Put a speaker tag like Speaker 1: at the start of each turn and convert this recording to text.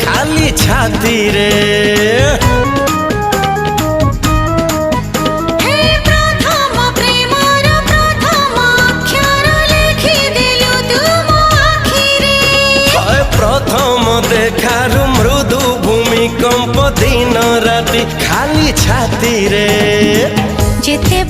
Speaker 1: खाली छाती रे। प्रथम देखारु मृदु भूमिकंप दिन राति खाली छाती रे।
Speaker 2: जेते